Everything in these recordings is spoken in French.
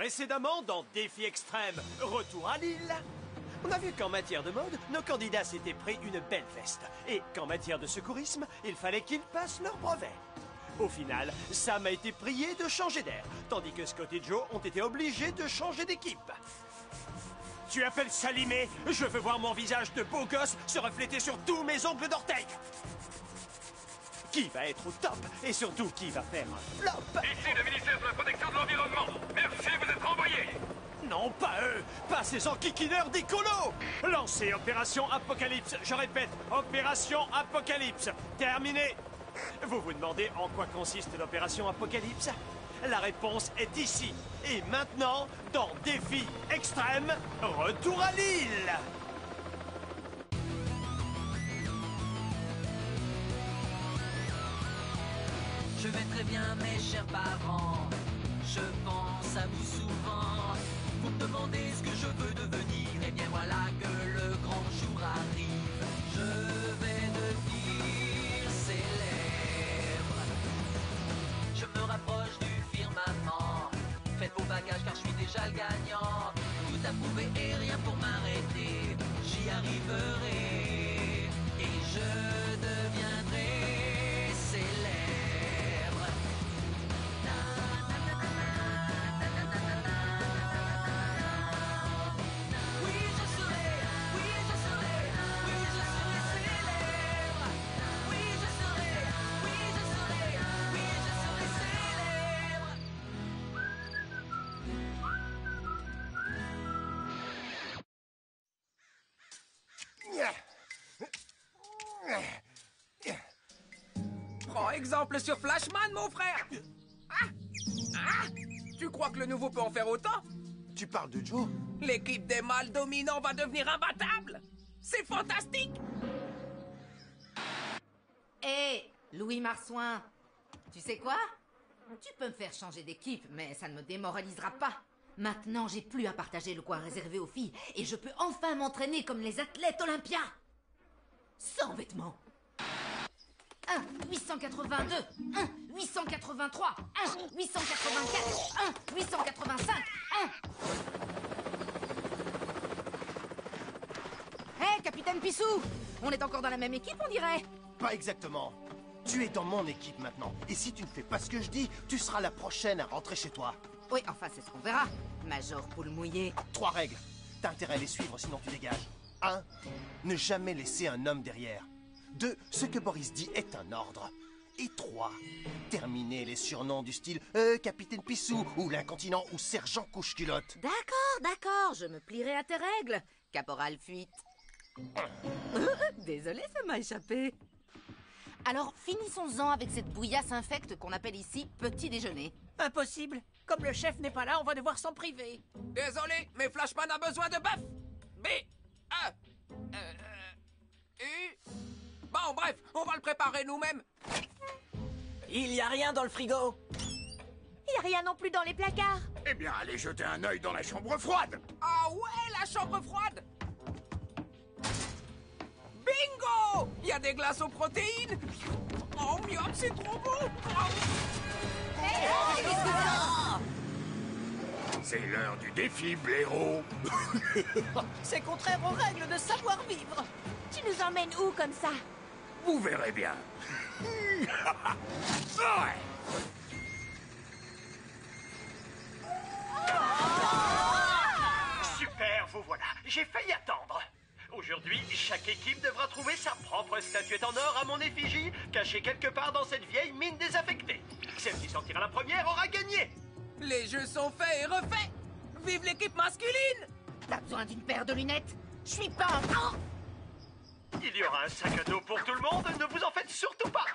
Précédemment, dans Défi Extrême, Retour à Lille, on a vu qu'en matière de mode, nos candidats s'étaient pris une belle veste. Et qu'en matière de secourisme, il fallait qu'ils passent leur brevet. Au final, Sam a été prié de changer d'air, tandis que Scott et Joe ont été obligés de changer d'équipe. Tu appelles Salimé? Je veux voir mon visage de beau gosse se refléter sur tous mes ongles d'orteil. Qui va être au top? Et surtout, qui va faire un flop? Ici le ministère de la Protection de l'Environnement. Merci, vous êtes renvoyés. Non, pas eux! Pas ces enquiquineurs d'écolos! Lancez Opération Apocalypse! Je répète, Opération Apocalypse! Terminé! Vous vous demandez en quoi consiste l'Opération Apocalypse? La réponse est ici et maintenant dans Défi Extrême, Retour à Lille! Je vais très bien, mes chers parents. Je pense à vous souvent. Vous me demandez ce que je veux devenir. Et bien voilà que le grand jour arrive. Je vais devenir célèbre. Je me rapproche du firmament. Faites vos bagages car je suis déjà le gagnant. Tout à prouver et rien pour m'arrêter. J'y arriverai. Et je deviendrai célèbre. Prends exemple sur Flashman, mon frère. Tu crois que le nouveau peut en faire autant? Tu parles de Joe? L'équipe des mâles dominants va devenir imbattable. C'est fantastique. Hé, Louis Marsouin, tu sais quoi? Tu peux me faire changer d'équipe, mais ça ne me démoralisera pas. Maintenant, j'ai plus à partager le coin réservé aux filles et je peux enfin m'entraîner comme les athlètes olympiens. Sans vêtements. 1, 882, 1, 883, 1, 884, 1, 885, 1. Hé, Capitaine Pissou, on est encore dans la même équipe, on dirait. Pas exactement. Tu es dans mon équipe maintenant. Et si tu ne fais pas ce que je dis, tu seras la prochaine à rentrer chez toi. Oui, enfin, c'est ce qu'on verra. Major Poule Mouillé. 3 règles. T'as intérêt à les suivre, sinon tu dégages. 1. Ne jamais laisser un homme derrière. 2. Ce que Boris dit est un ordre. Et 3. Terminer les surnoms du style Capitaine Pissou, ou l'incontinent, ou Sergent Couche-Culotte. D'accord, je me plierai à tes règles. Caporal Fuite. Désolé, ça m'a échappé. Alors, finissons-en avec cette bouillasse infecte qu'on appelle ici petit déjeuner. Impossible. Comme le chef n'est pas là, on va devoir s'en priver. Désolé, mais Flashman a besoin de bœuf. B. A. U. Bon, bref, on va le préparer nous-mêmes. Il y a rien dans le frigo. Il y a rien non plus dans les placards. Eh bien, allez jeter un œil dans la chambre froide. Ah ouais, la chambre froide. Bingo! Il y a des glaces aux protéines. Oh, miam, c'est trop beau. C'est l'heure du défi, blaireau. C'est contraire aux règles de savoir-vivre. Tu nous emmènes où comme ça? Vous verrez bien. Ouais. Super, vous voilà. J'ai failli attendre. Aujourd'hui, chaque équipe devra trouver sa propre statuette en or à mon effigie, cachée quelque part dans cette vieille mine désaffectée. Celle qui sortira la première aura gagné. Les jeux sont faits et refaits. Vive l'équipe masculine! T'as besoin d'une paire de lunettes? Je suis pas en... Il y aura un sac à dos pour tout le monde, ne vous en faites surtout pas.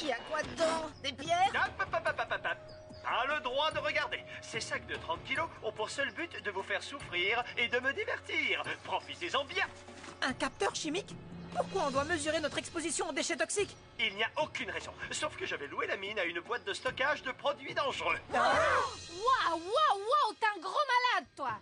Il y a quoi dedans? Des pierres? Pas le droit de regarder. Ces sacs de 30 kilos ont pour seul but de vous faire souffrir et de me divertir. Profitez-en bien. Un capteur chimique? Pourquoi on doit mesurer notre exposition aux déchets toxiques? Il n'y a aucune raison, sauf que j'avais loué la mine à une boîte de stockage de produits dangereux. Waouh, t'es un gros malade, toi.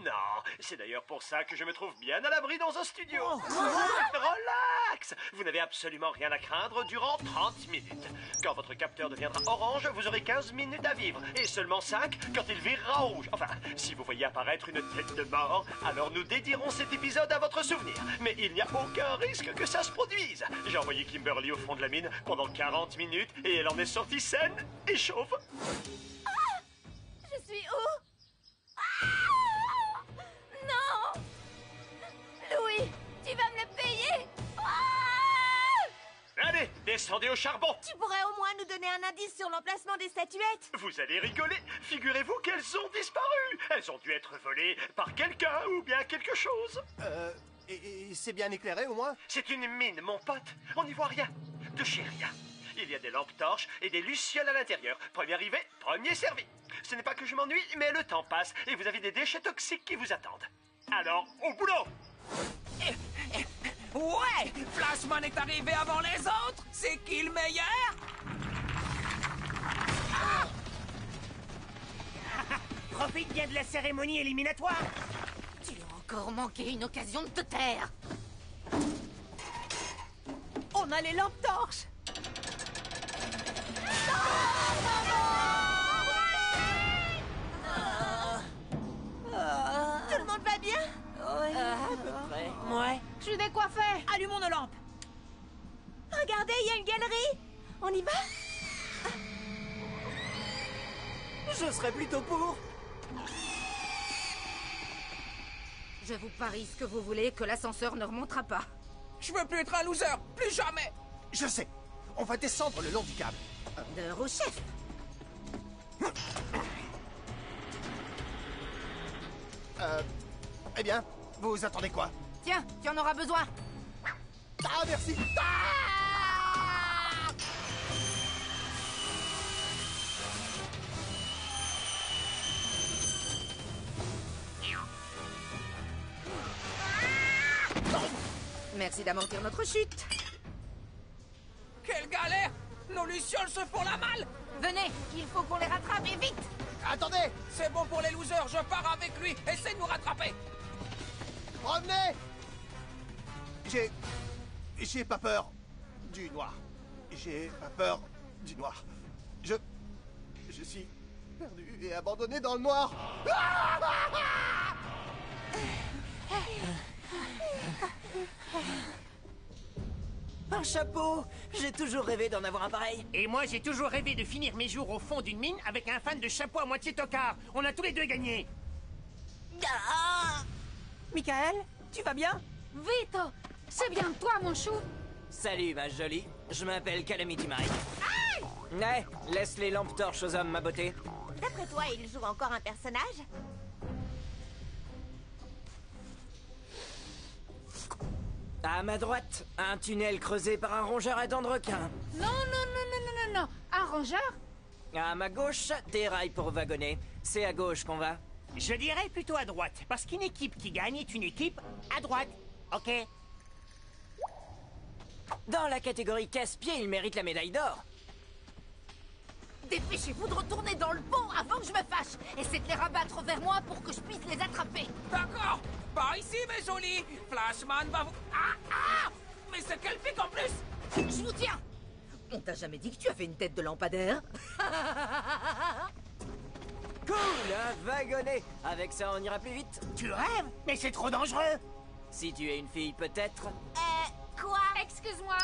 Non, c'est d'ailleurs pour ça que je me trouve bien à l'abri dans un studio. Relax! relax. Vous n'avez absolument rien à craindre durant 30 minutes. Quand votre capteur deviendra orange, vous aurez 15 minutes à vivre. Et seulement 5 quand il virera en rouge. Enfin, si vous voyez apparaître une tête de mort, alors nous dédierons cet épisode à votre souvenir. Mais il n'y a aucun risque que ça se produise. J'ai envoyé Kimberly au fond de la mine pendant 40 minutes et elle en est sortie saine et chauve. Je suis où? Ah! Non! Louis, tu vas me le payer! Ah! Allez, descendez au charbon. Tu pourrais au moins nous donner un indice sur l'emplacement des statuettes? Vous allez rigoler. Figurez-vous qu'elles ont disparu. Elles ont dû être volées par quelqu'un ou bien quelque chose. Et c'est bien éclairé au moins? C'est une mine, mon pote. On n'y voit rien. De chez rien. Il y a des lampes torches et des lucioles à l'intérieur. Premier arrivé, premier servi. Ce n'est pas que je m'ennuie, mais le temps passe et vous avez des déchets toxiques qui vous attendent. Alors, au boulot! Ouais! Flashman est arrivé avant les autres! C'est qui le meilleur? Profite bien de la cérémonie éliminatoire. Tu as encore manqué une occasion de te taire. On a les lampes torches. Tout le monde va bien? Ouais. Je suis décoiffée. Allumons nos lampes. Regardez, il y a une galerie. On y va? Je serais plutôt pour. Je vous parie ce que vous voulez que l'ascenseur ne remontera pas. Je veux plus être un loser! Plus jamais! Je sais. On va descendre le long du câble. D'heure au chef. Eh bien, vous attendez quoi? Tiens, tu en auras besoin. Ah, merci. Merci d'amortir notre chute. Quelle galère! Nos lucioles se font la malle! Venez, il faut qu'on les rattrape et vite. Attendez! C'est bon pour les losers, je pars avec lui! Essaie de nous rattraper! Revenez! J'ai pas peur du noir. J'ai pas peur du noir. Je suis perdu et abandonné dans le noir. Un chapeau. J'ai toujours rêvé d'en avoir un pareil. Et moi, j'ai toujours rêvé de finir mes jours au fond d'une mine avec un fan de chapeau à moitié tocard. On a tous les deux gagné. Michael, tu vas bien? Vito, c'est bien toi, mon chou. Salut, ma jolie. Je m'appelle Calamity Mike. Ouais, laisse les lampes torches aux hommes, ma beauté. D'après toi, il joue encore un personnage? À ma droite, un tunnel creusé par un rongeur à dents de requin. Non. Un rongeur? À ma gauche, des rails pour wagonner. C'est à gauche qu'on va. Je dirais plutôt à droite, parce qu'une équipe qui gagne est une équipe à droite. Ok? Dans la catégorie casse-pied, il mérite la médaille d'or. Dépêchez-vous de retourner dans le pont avant que je me fâche. Essayez de les rabattre vers moi pour que je puisse les attraper. D'accord! Par ici, mes jolis! Flashman va vous... Ah! Mais c'est quel pic en plus! Je vous tiens. On t'a jamais dit que tu avais une tête de lampadaire? Cool, un wagonnet. Avec ça, on ira plus vite. Tu rêves? Mais c'est trop dangereux. Si tu es une fille, peut-être. Quoi? Excuse-moi.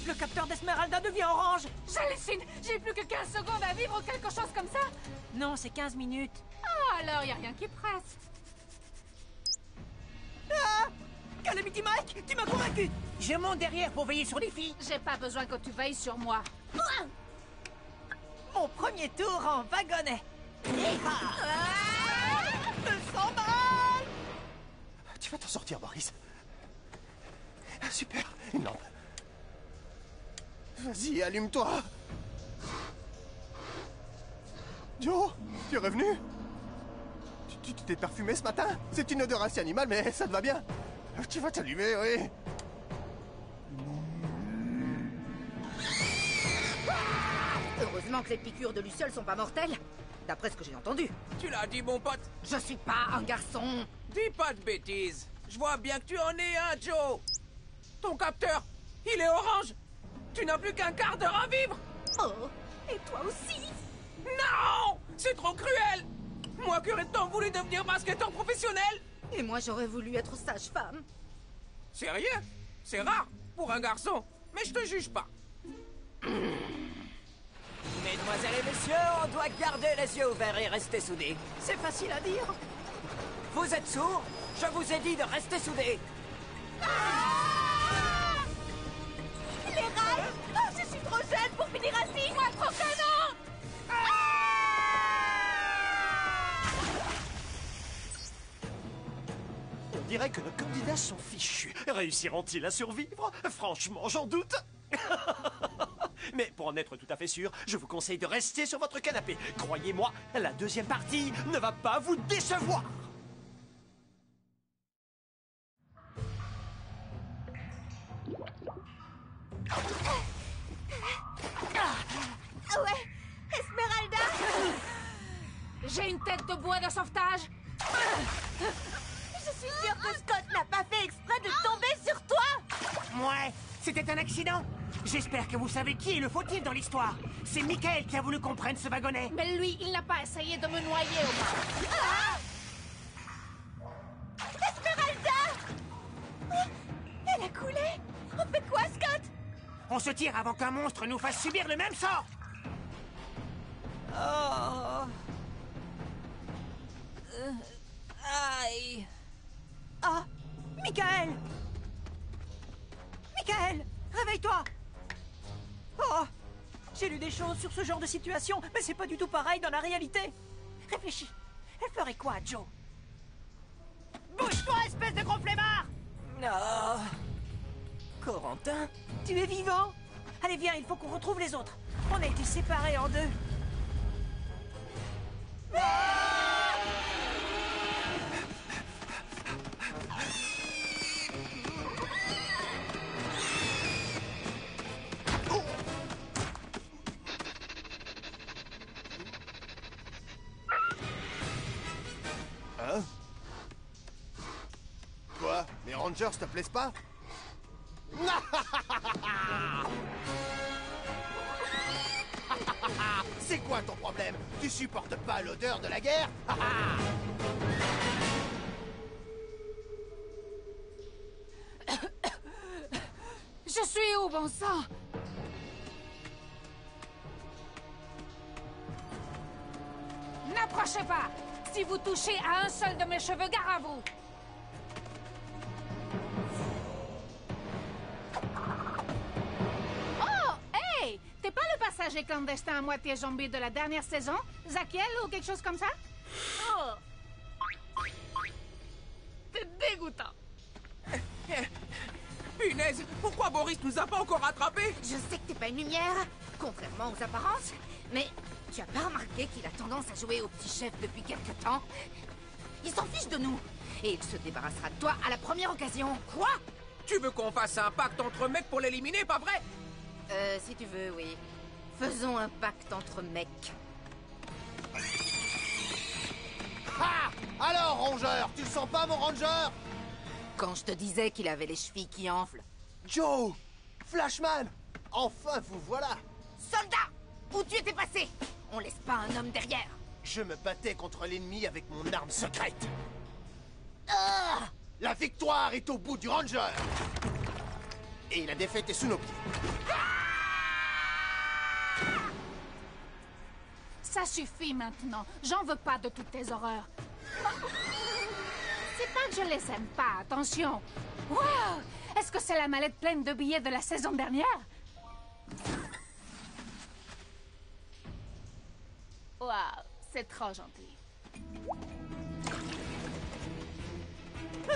Le capteur d'Esmeralda devient orange. J'hallucine. J'ai plus que 15 secondes à vivre ou quelque chose comme ça. Non, c'est 15 minutes. Ah, alors y a rien qui presse. Calamity Mike, tu m'as convaincu. Je monte derrière pour veiller sur les filles. J'ai pas besoin que tu veilles sur moi. Mon premier tour en wagonnet. 200 balles. Tu vas t'en sortir, Boris. Super, une lampe. Vas-y, allume-toi. Joe, tu es revenu? Tu t'es parfumé ce matin? C'est une odeur assez animale, mais ça te va bien. Tu vas t'allumer, oui. Heureusement que les piqûres de lucioles sont pas mortelles. D'après ce que j'ai entendu. Tu l'as dit, mon pote! Je suis pas un garçon. Dis pas de bêtises! Je vois bien que tu en es un, Joe! Ton capteur, il est orange. Tu n'as plus qu'un quart d'heure à vivre. Oh, et toi aussi? Non! C'est trop cruel. Moi qui aurais tant voulu devenir basketteur professionnel. Et moi, j'aurais voulu être sage-femme. Sérieux? C'est rare pour un garçon. Mais je te juge pas. Mesdemoiselles et messieurs, on doit garder les yeux ouverts et rester soudés. C'est facile à dire. Vous êtes sourds? Je vous ai dit de rester soudés. Les rails! Oh, je suis trop jeune pour finir assis! Moi, trop canon! On dirait que nos candidats sont fichus. Réussiront-ils à survivre? Franchement, j'en doute. Mais pour en être tout à fait sûr, je vous conseille de rester sur votre canapé. Croyez-moi, la deuxième partie ne va pas vous décevoir. Ah ouais, Esmeralda! J'ai une tête de bois de sauvetage. Je suis sûre que Scott n'a pas fait exprès de tomber sur toi! Ouais, c'était un accident. J'espère que vous savez qui est le fautif dans l'histoire. C'est Michael qui a voulu qu'on prenne ce wagonnet. Mais lui, il n'a pas essayé de me noyer au moins. Esmeralda! Oh, elle a coulé! On fait quoi, Scott? On se tire avant qu'un monstre nous fasse subir le même sort. Oh. Aïe. Ah! Michael! Michael! Réveille-toi! Oh! J'ai lu des choses sur ce genre de situation, mais c'est pas du tout pareil dans la réalité. Réfléchis. Elle ferait quoi, Joe? Bouge-toi, espèce de gros flemmard! Oh. Corentin? Tu es vivant? Allez, viens, il faut qu'on retrouve les autres. On a été séparés en deux. Hein? Quoi? Les Rangers te plaisent pas? C'est quoi ton problème? Tu supportes pas l'odeur de la guerre? Je suis où, bon sang? N'approchez pas! Si vous touchez à un seul de mes cheveux, gare à vous! Oh! Hey! T'es pas le passager clandestin à moitié zombie de la dernière saison? Zakiel ou quelque chose comme ça? Oh! T'es dégoûtant! Punaise, pourquoi Boris nous a pas encore rattrapés? Je sais que t'es pas une lumière, contrairement aux apparences, mais tu as pas remarqué qu'il a tendance à jouer au petit chef depuis quelque temps? Il s'en fiche de nous, et il se débarrassera de toi à la première occasion. Quoi? Tu veux qu'on fasse un pacte entre mecs pour l'éliminer, pas vrai? Si tu veux, oui. Faisons un pacte entre mecs. Ah! Alors, rongeur, tu le sens pas, mon ranger? Quand je te disais qu'il avait les chevilles qui enflent. Joe! Flashman! Enfin, vous voilà! Soldat! Où tu étais passé? On laisse pas un homme derrière. Je me battais contre l'ennemi avec mon arme secrète. Ah! La victoire est au bout du ranger! Et la défaite est sous nos pieds. Ça suffit maintenant. J'en veux pas de toutes tes horreurs. C'est pas que je les aime pas, attention. Wow! Est-ce que c'est la mallette pleine de billets de la saison dernière? Wow, c'est trop gentil.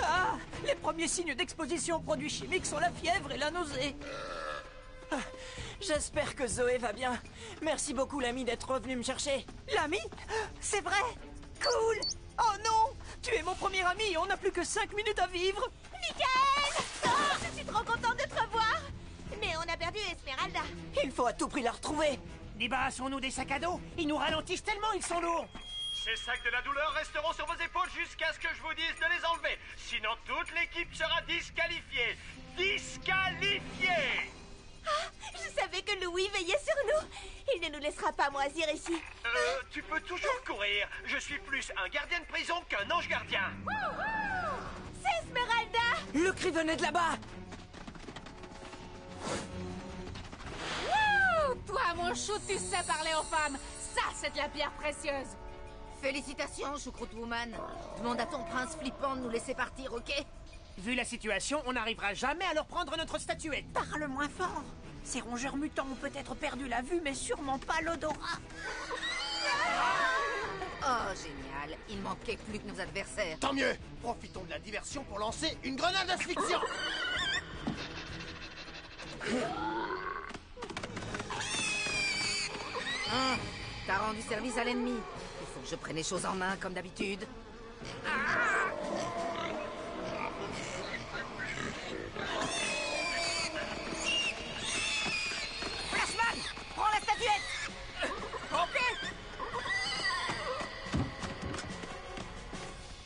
Ah! Les premiers signes d'exposition aux produits chimiques sont la fièvre et la nausée. Ah, j'espère que Zoé va bien. Merci beaucoup, l'ami, d'être revenu me chercher. L'ami? C'est vrai? Cool! Oh non! Tu es mon premier ami, on n'a plus que 5 minutes à vivre! Michael! Oh, je suis trop contente de te revoir! Mais on a perdu Esmeralda. Il faut à tout prix la retrouver. Débarrassons-nous des sacs à dos. Ils nous ralentissent tellement, ils sont lourds. Ces sacs de la douleur resteront sur vos épaules jusqu'à ce que je vous dise de les enlever. Sinon, toute l'équipe sera disqualifiée. Disqualifiée! Ah, je savais que Louis veillait sur nous. Il ne nous laissera pas moisir ici. Tu peux toujours courir. Je suis plus un gardien de prison qu'un ange gardien. C'est Esmeralda! Le cri venait de là-bas. Wouh! Toi, mon chou, tu sais parler aux femmes. Ça, c'est de la pierre précieuse. Félicitations, Choucroute Woman. Demande à ton prince flippant de nous laisser partir, ok? Vu la situation, on n'arrivera jamais à leur prendre notre statuette. Parle moins fort. Ces rongeurs mutants ont peut-être perdu la vue, mais sûrement pas l'odorat. Oh, génial. Il manquait plus que nos adversaires. Tant mieux. Profitons de la diversion pour lancer une grenade asphyxiante. Hein? T'as rendu service à l'ennemi. Il faut que je prenne les choses en main, comme d'habitude. Flashman, prends la statuette. Ok.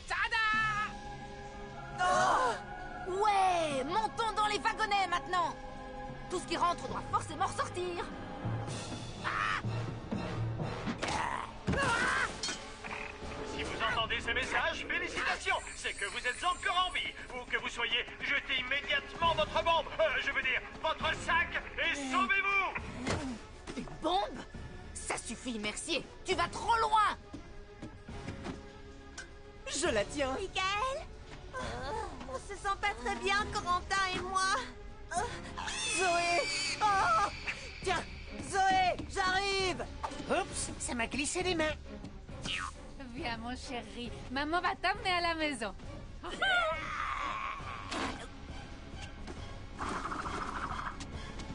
Tada! Ouais! Montons dans les wagonnets, maintenant! Tout ce qui rentre doit forcément ressortir. Si vous entendez ces messages, félicitations. C'est que vous êtes encore en vie. Ou que vous soyez, jetez immédiatement votre bombe. Je veux dire, votre sac et sauvez-vous. Une bombe? Ça suffit, Mercier. Tu vas trop loin. Je la tiens. Michael? On se sent pas très bien, Corentin et moi. Zoé. Oh! Tiens, Zoé, j'arrive. Oups, ça m'a glissé des mains. Viens, mon chéri. Maman va t'emmener à la maison.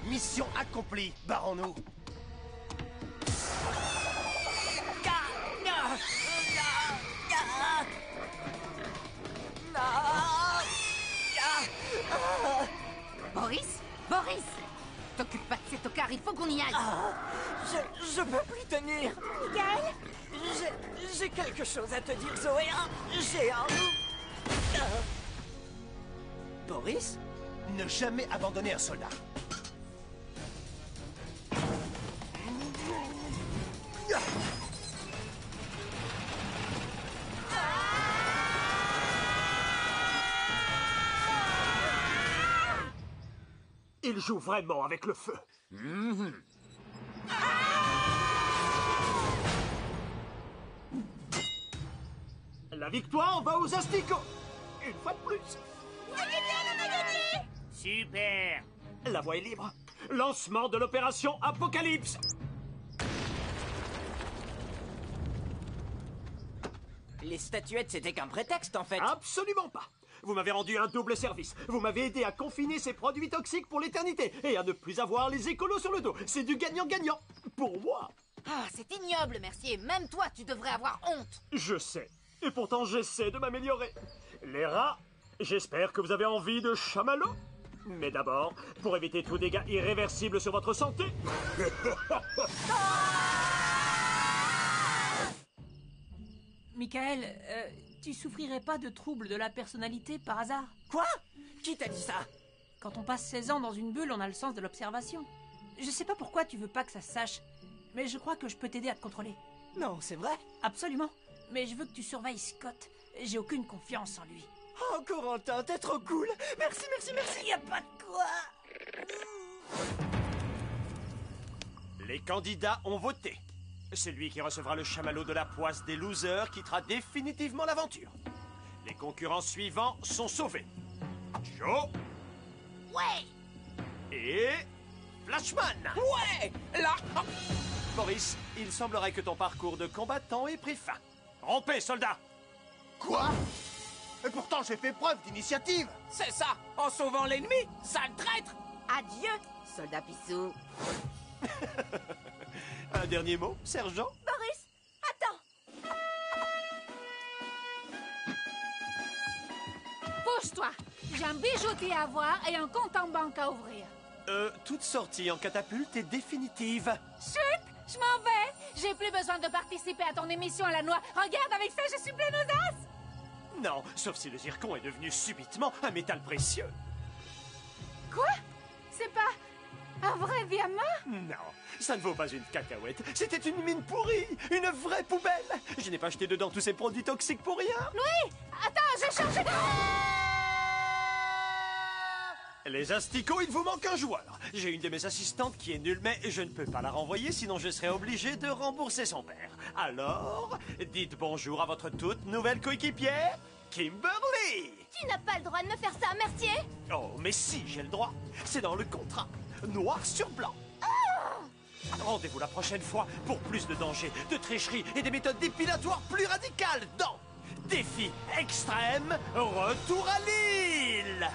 Mission accomplie, barrons-nous. Boris? Boris! T'occupe pas de ces tocards, il faut qu'on y aille. Je peux plus tenir. Michael? J'ai quelque chose à te dire, Zoé. J'ai un... Boris? Ne jamais abandonner un soldat. Il joue vraiment avec le feu. La victoire va aux asticots. Une fois de plus. On a gagné! Super. La voie est libre. Lancement de l'opération Apocalypse. Les statuettes, c'était qu'un prétexte, en fait. Absolument pas. Vous m'avez rendu un double service. Vous m'avez aidé à confiner ces produits toxiques pour l'éternité et à ne plus avoir les écolos sur le dos. C'est du gagnant-gagnant. Pour moi. Ah, c'est ignoble, Mercier. Même toi, tu devrais avoir honte. Je sais. Et pourtant, j'essaie de m'améliorer. Les rats, j'espère que vous avez envie de chamallow. Mais d'abord, pour éviter tout dégât irréversible sur votre santé... Michael, tu souffrirais pas de troubles de la personnalité par hasard? Quoi? Qui t'a dit ça? Quand on passe 16 ans dans une bulle, on a le sens de l'observation. Je sais pas pourquoi tu veux pas que ça se sache, mais je crois que je peux t'aider à te contrôler. Non, c'est vrai? Absolument. Mais je veux que tu surveilles Scott. J'ai aucune confiance en lui. Oh, Corentin, t'es trop cool. Merci, merci, merci. Y a pas de quoi. Les candidats ont voté. Celui qui recevra le chamallow de la poisse des losers quittera définitivement l'aventure. Les concurrents suivants sont sauvés. Joe. Ouais! Et... Flashman. Ouais! Là... Boris, il semblerait que ton parcours de combattant ait pris fin. Rompez, soldats! Quoi? Et pourtant, j'ai fait preuve d'initiative. C'est ça! En sauvant l'ennemi, sale traître! Adieu, soldat Pissou. Un dernier mot, sergent? Boris, attends! Pousse-toi. J'ai un bijoutier à voir et un compte en banque à ouvrir. Toute sortie en catapulte est définitive. Chut! Je m'en vais. J'ai plus besoin de participer à ton émission à la noix. Regarde, avec ça, je suis pleine audace. Non, sauf si le zircon est devenu subitement un métal précieux. Quoi? C'est pas un vrai diamant? Non, ça ne vaut pas une cacahuète. C'était une mine pourrie, une vraie poubelle. Je n'ai pas acheté dedans tous ces produits toxiques pour rien. Louis, attends, je cherche... Les asticots, il vous manque un joueur. J'ai une de mes assistantes qui est nulle, mais je ne peux pas la renvoyer, sinon je serai obligé de rembourser son père. Alors, dites bonjour à votre toute nouvelle coéquipière, Kimberly. Tu n'as pas le droit de me faire ça, Mercier. Oh, mais si, j'ai le droit. C'est dans le contrat. Noir sur blanc. Rendez-vous la prochaine fois pour plus de dangers, de tricheries et des méthodes dépilatoires plus radicales dans Défi extrême, retour à l'île.